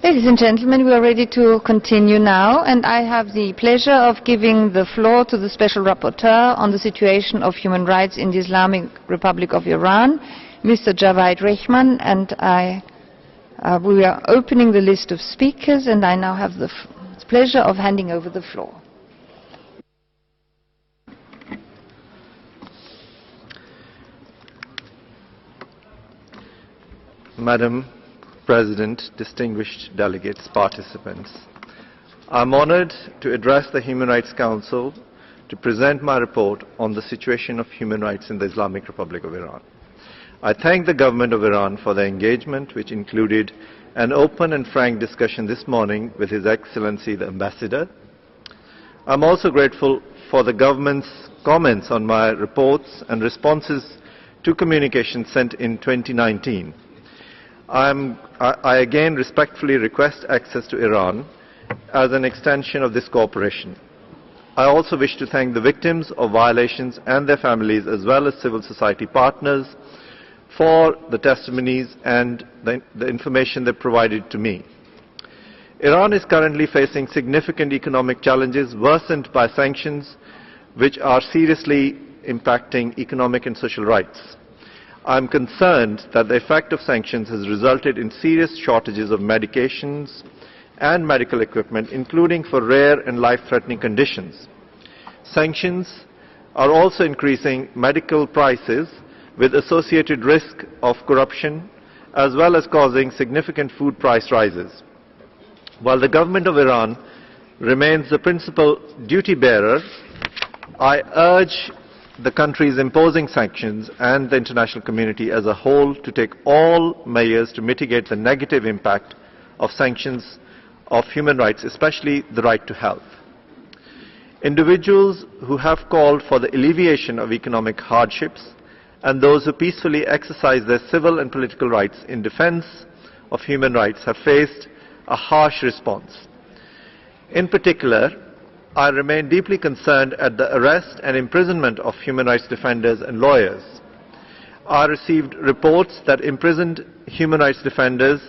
Ladies and gentlemen, we are ready to continue now, and I have the pleasure of giving the floor to the Special Rapporteur on the situation of human rights in the Islamic Republic of Iran, Mr. Javaid Rehman, and we are opening the list of speakers, and I now have the pleasure of handing over the floor. Madam President, distinguished delegates, participants, I'm honored to address the Human Rights Council to present my report on the situation of human rights in the Islamic Republic of Iran. I thank the government of Iran for their engagement, which included an open and frank discussion this morning with His Excellency the Ambassador. I'm also grateful for the government's comments on my reports and responses to communications sent in 2019. I again respectfully request access to Iran as an extension of this cooperation. I also wish to thank the victims of violations and their families, as well as civil society partners, for the testimonies and the information they provided to me. Iran is currently facing significant economic challenges worsened by sanctions which are seriously impacting economic and social rights. I am concerned that the effect of sanctions has resulted in serious shortages of medications and medical equipment, including for rare and life-threatening conditions. Sanctions are also increasing medical prices with associated risk of corruption, as well as causing significant food price rises. While the government of Iran remains the principal duty bearer, I urge the countries imposing sanctions and the international community as a whole to take all measures to mitigate the negative impact of sanctions of human rights, especially the right to health. Individuals who have called for the alleviation of economic hardships and those who peacefully exercise their civil and political rights in defense of human rights have faced a harsh response. In particular, I remain deeply concerned at the arrest and imprisonment of human rights defenders and lawyers. I received reports that imprisoned human rights defenders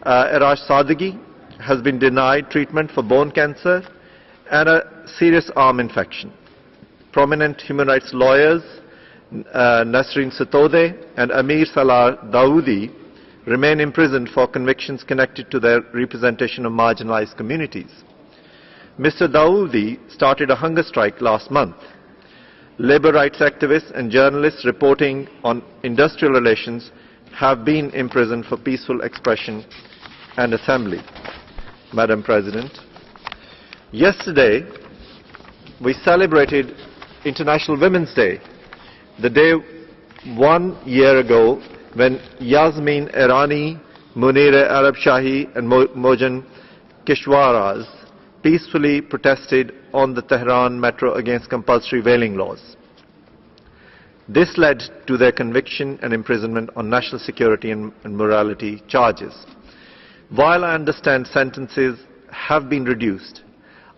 Sadeghi has been denied treatment for bone cancer and a serious arm infection. Prominent human rights lawyers Nasrin Sotoudeh and Amir Salah Dawoodi remain imprisoned for convictions connected to their representation of marginalized communities. Mr. Dawoodi started a hunger strike last month. Labor rights activists and journalists reporting on industrial relations have been imprisoned for peaceful expression and assembly. Madam President, yesterday we celebrated International Women's Day, the day 1 year ago when Yasmin Irani, Munira Arabshahi and Mojan Kishwaras peacefully protested on the Tehran metro against compulsory veiling laws. This led to their conviction and imprisonment on national security and morality charges. While I understand sentences have been reduced,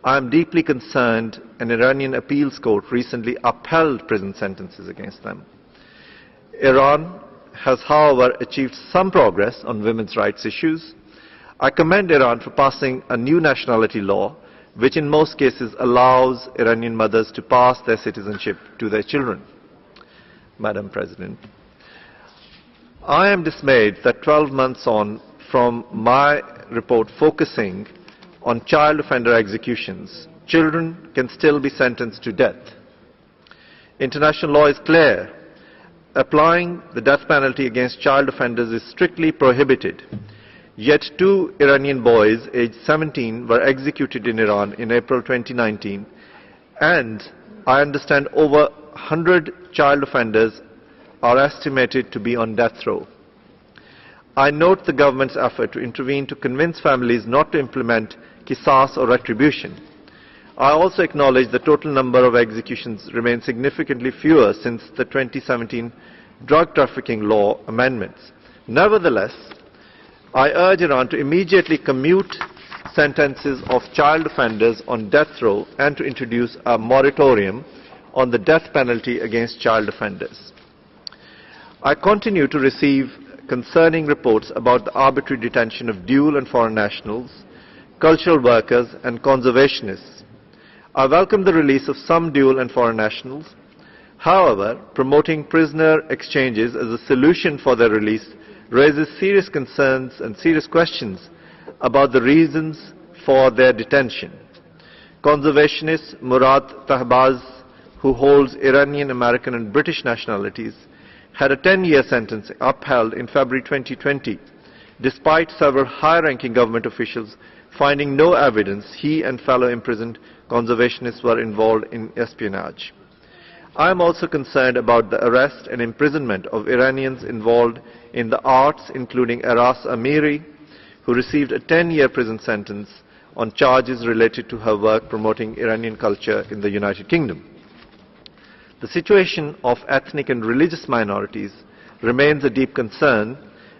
I am deeply concerned an Iranian appeals court recently upheld prison sentences against them. Iran has, however, achieved some progress on women's rights issues. I commend Iran for passing a new nationality law, which in most cases allows Iranian mothers to pass their citizenship to their children. Madam President, I am dismayed that 12 months on from my report focusing on child offender executions, children can still be sentenced to death. International law is clear. Applying the death penalty against child offenders is strictly prohibited. Yet 2 Iranian boys aged 17 were executed in Iran in April 2019, and I understand over 100 child offenders are estimated to be on death row. I note the government's effort to intervene to convince families not to implement qisas or retribution. I also acknowledge the total number of executions remains significantly fewer since the 2017 drug trafficking law amendments. Nevertheless, I urge Iran to immediately commute sentences of child offenders on death row and to introduce a moratorium on the death penalty against child offenders. I continue to receive concerning reports about the arbitrary detention of dual and foreign nationals, cultural workers and conservationists. I welcome the release of some dual and foreign nationals. However, promoting prisoner exchanges as a solution for their release raises serious concerns and serious questions about the reasons for their detention. Conservationist Murad Tahbaz, who holds Iranian, American and British nationalities, had a 10-year sentence upheld in February 2020, despite several high-ranking government officials finding no evidence he and fellow imprisoned conservationists were involved in espionage. I am also concerned about the arrest and imprisonment of Iranians involved in the arts, including Aras Amiri, who received a 10-year prison sentence on charges related to her work promoting Iranian culture in the United Kingdom. The situation of ethnic and religious minorities remains a deep concern,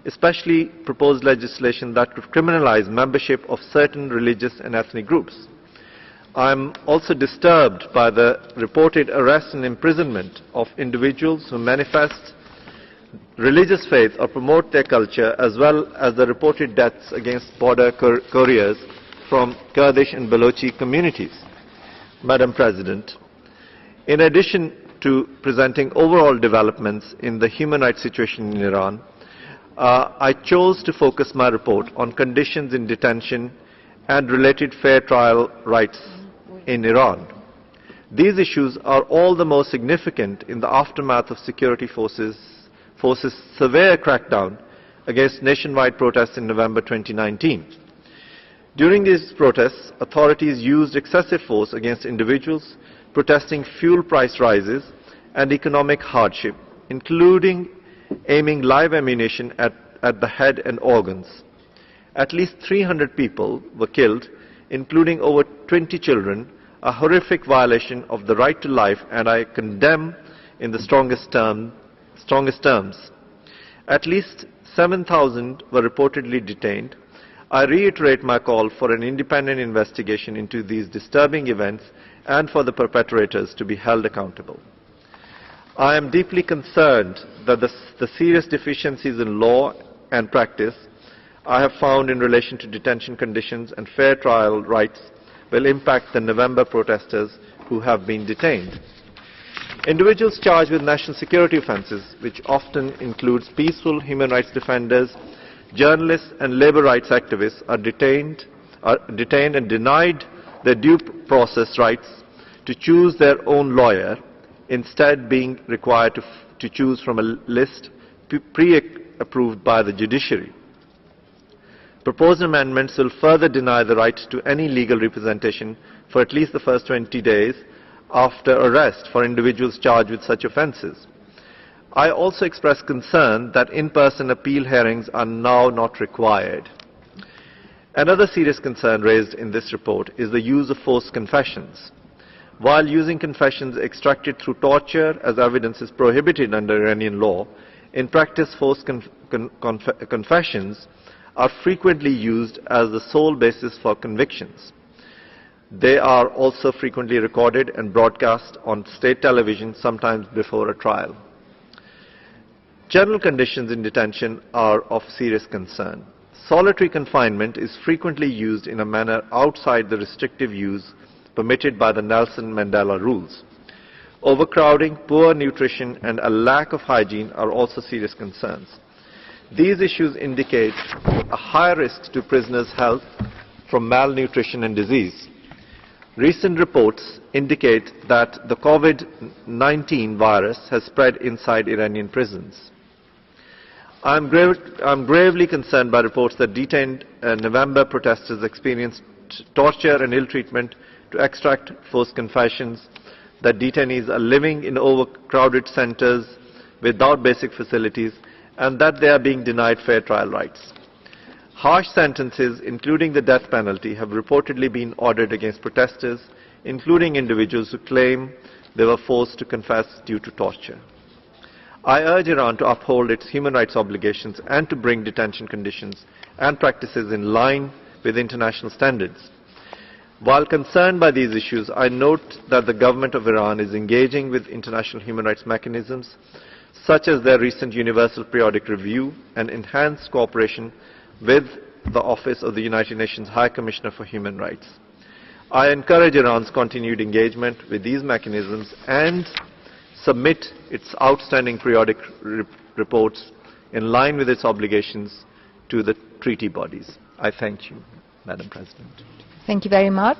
especially proposed legislation that could criminalize membership of certain religious and ethnic groups. I am also disturbed by the reported arrest and imprisonment of individuals who manifest religious faith or promote their culture, as well as the reported deaths against border couriers from Kurdish and Balochi communities. Madam President, in addition to presenting overall developments in the human rights situation in Iran, I chose to focus my report on conditions in detention and related fair trial rights in Iran. These issues are all the more significant in the aftermath of security forces' severe crackdown against nationwide protests in November 2019. During these protests, authorities used excessive force against individuals protesting fuel price rises and economic hardship, including aiming live ammunition at the head and organs. At least 300 people were killed, including over 20 children, a horrific violation of the right to life, and I condemn in the strongest terms. At least 7,000 were reportedly detained. I reiterate my call for an independent investigation into these disturbing events and for the perpetrators to be held accountable. I am deeply concerned that the serious deficiencies in law and practice I have found in relation to detention conditions and fair trial rights will impact the November protesters who have been detained. Individuals charged with national security offences, which often includes peaceful human rights defenders, journalists and labour rights activists, are detained and denied their due process rights to choose their own lawyer, instead being required to choose from a list pre-approved by the judiciary. Proposed amendments will further deny the right to any legal representation for at least the first 20 days after arrest for individuals charged with such offences. I also express concern that in-person appeal hearings are now not required. Another serious concern raised in this report is the use of forced confessions. While using confessions extracted through torture as evidence is prohibited under Iranian law, in practice forced confessions are frequently used as the sole basis for convictions. They are also frequently recorded and broadcast on state television, sometimes before a trial. General conditions in detention are of serious concern. Solitary confinement is frequently used in a manner outside the restrictive use permitted by the Nelson Mandela rules. Overcrowding, poor nutrition, and a lack of hygiene are also serious concerns. These issues indicate a high risk to prisoners' health from malnutrition and disease. Recent reports indicate that the COVID-19 virus has spread inside Iranian prisons. I am gravely concerned by reports that detained November protesters experienced torture and ill treatment to extract forced confessions, that detainees are living in overcrowded centers without basic facilities, and that they are being denied fair trial rights. Harsh sentences, including the death penalty, have reportedly been ordered against protesters, including individuals who claim they were forced to confess due to torture. I urge Iran to uphold its human rights obligations and to bring detention conditions and practices in line with international standards. While concerned by these issues, I note that the government of Iran is engaging with international human rights mechanisms such as their recent Universal Periodic Review and enhanced cooperation with the Office of the United Nations High Commissioner for Human Rights. I encourage Iran's continued engagement with these mechanisms and submit its outstanding periodic reports in line with its obligations to the treaty bodies. I thank you, Madam President. Thank you very much.